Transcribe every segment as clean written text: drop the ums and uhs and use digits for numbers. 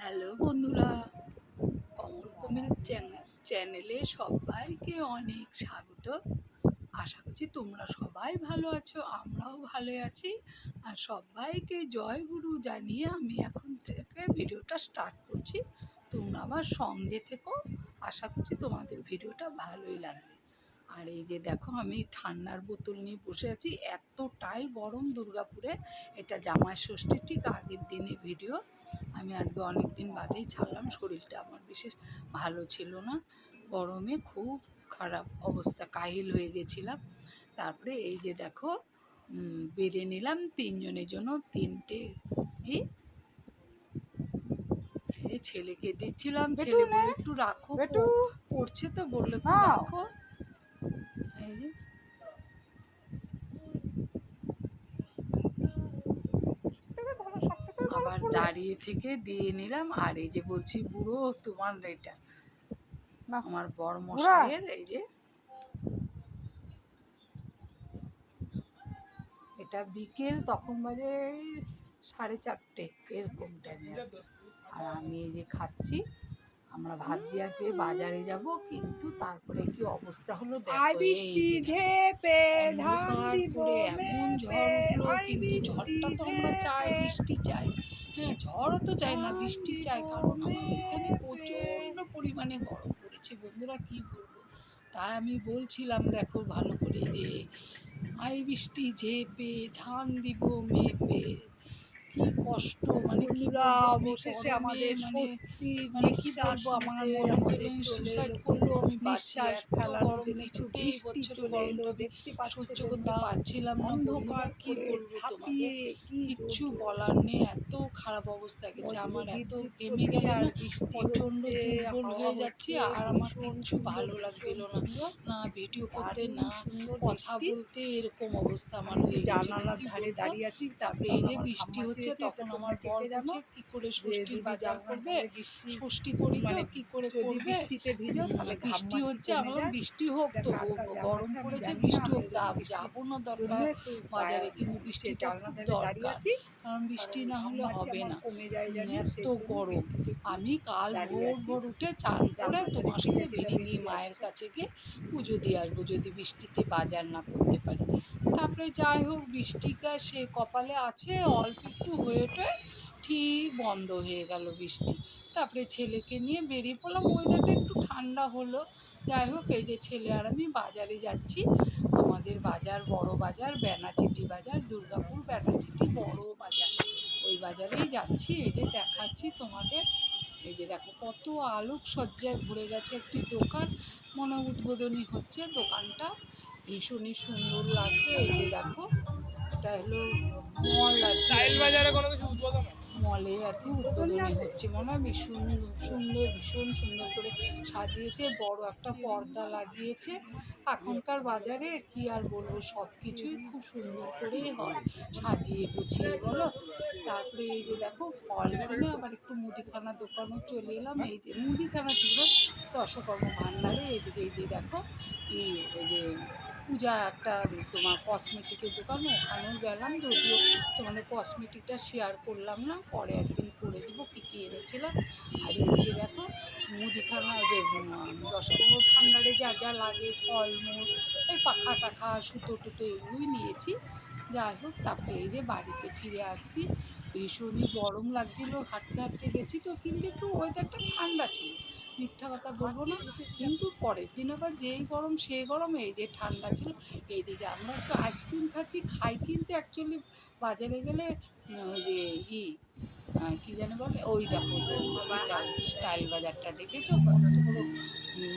Hello বন্ধুরা, কমল কমিল চ্যানেলে সবাইকে অনেক স্বাগত। আশা করছি তোমরা সবাই ভালো আছো, আমরাও ভালো আছি। আর সবাইকে জয় গুরু জানিয়ে আমি এখন থেকে ভিডিওটা স্টার্ট করছি। তোমরা আমার সঙ্গে থেকো, আশা করছি তোমাদের ভিডিওটা ভালোই লাগবে। আর এই যে দেখো, আমি ঠান্ডার বোতল নিয়ে বসে আছি, এতটাই গরম দুর্গাপুরে। এটা জামাই ষষ্ঠীর ঠিক আগের দিনের ভিডিও। আমি আজকে অনেক দিন বাদেই ছাড়লাম, শরীরটা আমার বিশেষ ভালো ছিল না, গরমে খুব খারাপ অবস্থা, কাহিল হয়ে গেছিলাম। তারপরে এই যে দেখো, বেড়ে নিলাম তিনজনের জন্য তিনটে। এই ছেলেকে দিচ্ছিলাম, ছেলে বলে একটু রাখো, পড়ছে তো, বললো একটু রাখো। এই যে আবার দাঁড়িয়ে থেকে দিয়ে নিলাম। আর এই যে বলছি, বুড়ো তোমার এটা আমার বড় মশাইয়ের। এই যে এটা বিকেল, তখন বাজে 4:30 এরকম টাইমে। আর আমি এই যে খাচ্ছি। আমরা ভাবছি আজকে বাজারে যাব, কিন্তু তারপরে কি অবস্থা হলো দেখো, এমন ঝড় উঠলো। কিন্তু ঝড়টা তো আমরা চাই, বৃষ্টি চাই, হ্যাঁ ঝড়ও তো চাই না, বৃষ্টি চাই, কারণ আমাদের এখানে প্রচণ্ড পরিমাণে গরম পড়েছে বন্ধুরা, কি বলবো। তাই আমি বলছিলাম দেখো ভালো করে যে, আই বৃষ্টি ঝেপে ধান দিব মেপে, কি কষ্ট, মানে কি বলবো, আমি মানে কি বলবো, আমার মনে হচ্ছিল সুসাইড করলো। আমি বাঁচি, এত গরম, কিছুতেই বছরে গরমটা সহ্য করতে পারছিলাম না বন্ধুরা, কি বলবো তোমাদের, কিচ্ছু বলার নেই। এত খারাপ অবস্থা গেছে আমার, এত ঘেমে গেলে না প্রচণ্ড দুর্বল হয়ে যাচ্ছি। আর আমার কিচ্ছু ভালো লাগছিল না, না ভিডিও করতে না কথা বলতে, এরকম অবস্থা আমার হয়ে গেছিল, কি বলবো। তারপরে এই যে বৃষ্টি হচ্ছে, তখন আমার বর বলছে কি করে ষষ্ঠীর বাজার করবে, ষষ্ঠী করি তো কি করে করবে, বৃষ্টি হচ্ছে। আমার বৃষ্টি হোক, তো গরম পড়েছে, বৃষ্টি হোক, তা যাবো না দরকার বাজারে, কিন্তু বৃষ্টিটা খুব দরকার, কারণ বৃষ্টি না হলে হবে না, এত গরম। আমি কাল ভোর উঠে চান করে তোমার সাথে বেরিয়ে মায়ের কাছে গিয়ে পুজো দিয়ে আসবো, যদি বৃষ্টিতে বাজার না করতে পারি। তারপরে যাই হোক, বৃষ্টিটা সে কপালে আছে, অল্প একটু হয়ে ঠিক বন্ধ হয়ে গেল বৃষ্টি। তারপরে ছেলেকে নিয়ে বেরিয়ে পড়লাম, ওয়েদারটা একটু ঠান্ডা হলো। যাই হোক, এই যে ছেলে আর আমি বাজারে যাচ্ছি। আমাদের বাজার বড় বাজার, বেনাচিটি বাজার, দুর্গাপুর বেনাচিটি বড় বাজার, ওই বাজারেই যাচ্ছি। এই যে দেখাচ্ছি তোমাদের, এই যে দেখো কত আলোকসজ্জায় ভরে গেছে একটি দোকান, মনে উদ্বোধনী হচ্ছে দোকানটা, ভীষণই সুন্দর লাগছে। এই যে দেখো, এটা হলো মল আর মলে আর কি উদ্বোধনী হচ্ছে, মনে হয় ভীষণ সুন্দর, ভীষণ সুন্দর করে সাজিয়েছে, বড় একটা পর্দা লাগিয়েছে। এখনকার বাজারে কি আর বলবো, সব কিছুই খুব সুন্দর করেই হয়, সাজিয়ে গুছিয়ে বলো। তারপরে এই যে দেখো, ফল কিনে আবার একটু মুদিখানা দোকানও চলে এলাম। এই যে মুদিখানা ছিল দশকর্ম ভাণ্ডারে, এদিকে এই যে দেখো ওই যে পূজা একটা তোমার কসমেটিকের দোকান, ওখানেও গেলাম, যদিও তোমাদের কসমেটিকটা শেয়ার করলাম না, পরে একদিন করে দেবো কী কী এনেছিলাম। আর এদিকে দেখো মুদিখানা, যে দশকর্ম ভাণ্ডারে যা যা লাগে, ফলমূল, ওই পাখা টাখা সুতো টুতো এগুলোই নিয়েছি। যাই হোক, তারপরে এই যে বাড়িতে ফিরে আসছি, ভীষণই গরম লাগছিল, হাঁটতে হাঁটতে গেছি তো, কিন্তু একটু ওয়েদারটা ঠান্ডা ছিল, মিথ্যা কথা বলবো না। কিন্তু পরের দিন আবার যেই গরম সেই গরম, এই যে ঠান্ডা ছিল। এইদিকে আমরা একটু আইসক্রিম খাই, কিন্তু অ্যাকচুয়ালি বাজারে গেলে ওই যে কী জানি বলে, ওই দেখো তো এটা স্টাইল বাজারটা দেখেছো, কত বড়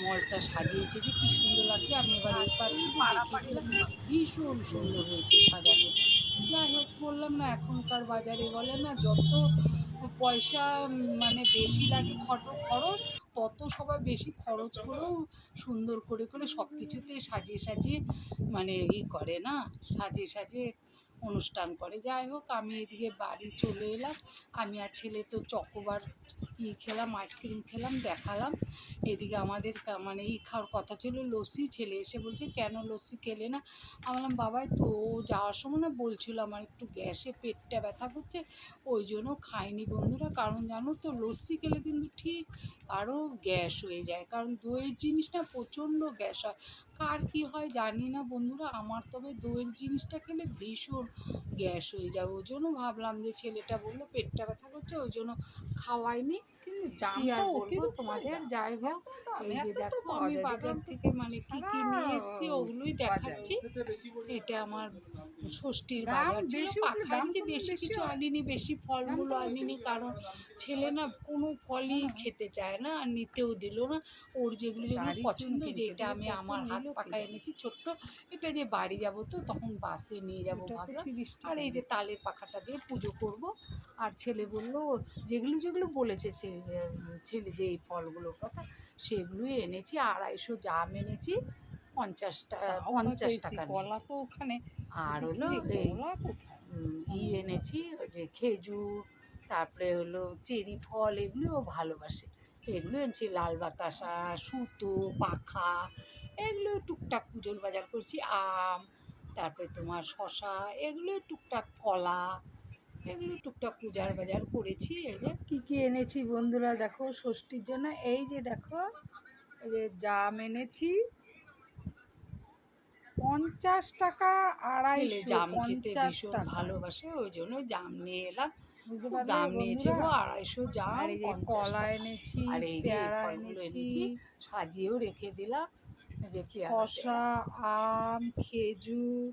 মলটা সাজিয়েছে, যে কী সুন্দর লাগছে। আমি এবার এই পার থেকে দেখিয়ে দিলাম, ভীষণ সুন্দর হয়েছে সাজানোটা। যাই হোক, বললাম না, এখনকার বাজারে বলে না, যত পয়সা মানে বেশি লাগে খরচ, তত সবাই বেশি খরচ করেও সুন্দর করে সব কিছুতে সাজিয়ে মানে করে না, সাজিয়ে অনুষ্ঠান করে। যাই হোক, আমি এদিকে বাড়ি চলে এলাম। আমি আর ছেলে তো চকোবার খেলাম, আইসক্রিম খেলাম, দেখালাম। এদিকে আমাদের মানে খাওয়ার কথা ছিল লস্যি। ছেলে এসে বলছে, কেন লস্যি খেলে না? আমি বললাম, বাবাই তো যাওয়ার সময় না বলছিল আমার একটু গ্যাসে পেটটা ব্যথা করছে, ওই জন্য খাইনি বন্ধুরা। কারণ জানো তো লস্যি খেলে কিন্তু ঠিক আরও গ্যাস হয়ে যায়, কারণ দইয়ের জিনিসটা প্রচণ্ড গ্যাস হয়। কার কী হয় জানি না বন্ধুরা, আমার তবে দইয়ের জিনিসটা খেলে ভীষণ গ্যাস হয়ে যায়। ওই জন্য ভাবলাম যে ছেলেটা বললো পেটটা ব্যথা করছে, ওই জন্য খাওয়াইনি। কিন্তু কি দামটা আর বলবো অতিরিক্ত তোমাদের, দাম। যাই হোক। এত দাম, এই যে এত তো দেখো পাওয়া আমি যায় বাজার দোকান থেকে মানে কি সারা কি নিয়ে এসেছি ওগুলোই বাজারে। দেখাচ্ছি। এটা আমার ষষ্ঠীর দাম বাজার ছিল, বেশি উঠলে পাখায় দাম এনেছি, কমলে বেশি বেশি কিছু হয়। আনিনি, বেশি ফলমূলও দামটা আনিনি, অতিরিক্ত। কারণ ছেলে না কোনো ফলই হ্যাঁ, খেতে চায় না আর নিতেও দিল না। ওর যেগুলো যেগুলো গাড়ির জন্য পছন্দ, কিনছে, যেটা এগুলো আমি কখন আমার হাত নিল কে পাখায় জানে। এনেছি ছোট্ট, এটা যে বাড়ি যাব তো তখন বাসে নিয়ে যাব এটা তো ভাবলাম। 30 আর টাকা এই যে নিয়েছে। তালের পাখাটা দিয়ে পুজো করব। আর ছেলে বলল, যেগুলো যেগুলো বলেছে ছেলে যে এই ফলগুলোর কথা, সেগুলোই এনেছি। 250 জাম এনেছি, 50টা তাও হয়তো 50 এসি টাকা কলা নিয়েছি। তো ওখানে আর বলছি, কি হলো রে এই কলা কোথায়? এনেছি ওই যে খেজুর, তারপরে হলো চেরি ফল, এগুলোও ভালোবাসে। এগুলো এনেছি, লাল বাতাসা, সুতো, পাখা, এগুলো টুকটাক পুজোর বাজার করছি। আম, তারপরে তোমার শশা, এগুলো টুকটাক কলা, এগুলো টুকটাক পূজার বাজার করেছি। এই যে কী কী এনেছি বন্ধুরা দেখো ষষ্ঠীর জন্য। এই যে দেখো, এই যে জাম এনেছি 50 টাকা, ছেলে 250, জাম খেতে 50 ভীষণ টাকা ভালোবাসে, ওই জন্য জাম নিয়ে এলাম। বুঝতে খুব পারলে দাম নিয়েছে বন্ধুরা। গো, 250 জাম, আর এই যে 50 কলা টাকা এনেছি, আর এই যে এই পেয়ারা ফলগুলো এনেছি, এনেছি, সাজিয়েও রেখে দিলাম। এই যে পেয়ারা শসা, টেয়ারা, আম, খেজুর,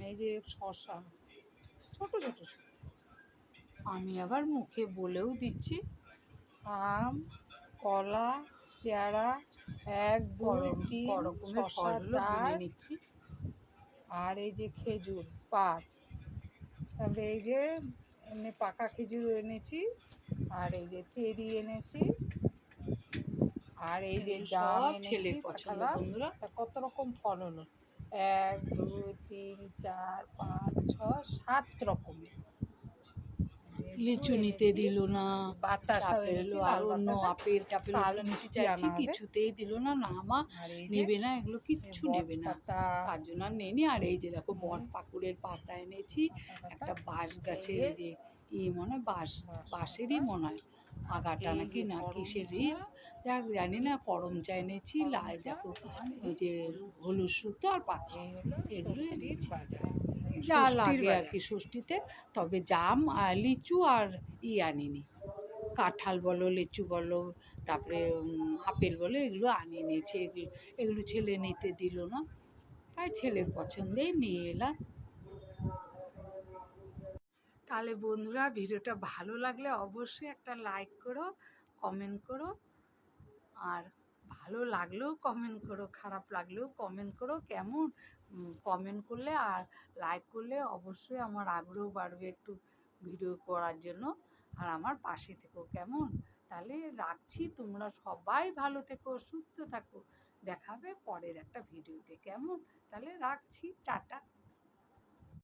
এই যে শসা ছোট ছোট আমি আবার মুখে বলেও দিচ্ছি। আম, কলা, পেয়ারা, 1 2 3 করকমের শসা ফলগুলো গুনে 4, নিচ্ছি। আর এই যে খেজুর 5, তারপরে এই যে এমনি পাকা খেজুর এনেছি, আর এই যে চেরি এনেছি, আর এই যে এগুলো জাম সব এনেছি ছেলের পছন্দ দেখালাম। বন্ধুরা। তা কত রকম ফল হলো? 1 2 3 4 5 6 7 রকমের এগুলো লিচু নিতে এনেছি। দিল না, বাতাসাও তারপরে এনেছি, হলো আর লাল অন্য বাতাসা। আপেল টাপেল কাল ওগুলো নিতে মিষ্টি চাইছি, আনা হবে। কিছুতেই দিল না, না মা আর এই যে নেবে না, এগুলো কিচ্ছু নেবে না, বটপাতা, তার জন্য আর নেয়নি। আর এই যে দেখো বট এই পাকুড়ের পাতা এনেছি, পাতা পাতা, একটা বাঁশ এই গাছের, যে এই যে মনে হয় বাঁশ বাঁশেরই পাতা, মনে হয়, আগাটা এই নাকি যে না করম কিসেরই, চা, যাক জানি না, করম চা এনেছি, করম চা, দেখো আর ওই এই যে হলুদ সুতো আর পাখা, এই হলো এগুলো ষষ্ঠীর এনেছি, বাজার, যা ষষ্ঠীর লাগে আর বাজার। কি ষষ্ঠীতে। তবে জাম আর লিচু আর আনিনি, কাঁঠাল বলো, লিচু বলো, তারপরে আপেল বলো, এগুলো আনিয়ে নিয়েছি। এগুলো এগুলো ছেলে নিতে দিল না, তাই ছেলের পছন্দেই নিয়ে এলাম। তাহলে বন্ধুরা, ভিডিওটা ভালো লাগলে অবশ্যই একটা লাইক করো, কমেন্ট করো। আর ভালো লাগলেও কমেন্ট করো, খারাপ লাগলেও কমেন্ট করো, কেমন? কমেন্ট করলে আর লাইক করলে অবশ্যই আমার আগ্রহ বাড়বে একটু ভিডিও করার জন্য। আর আমার পাশে থেকো, কেমন? তাহলে রাখছি, তোমরা সবাই ভালো থেকো, সুস্থ থাকো। দেখা হবে পরের একটা ভিডিওতে, কেমন? তাহলে রাখছি, টাটা।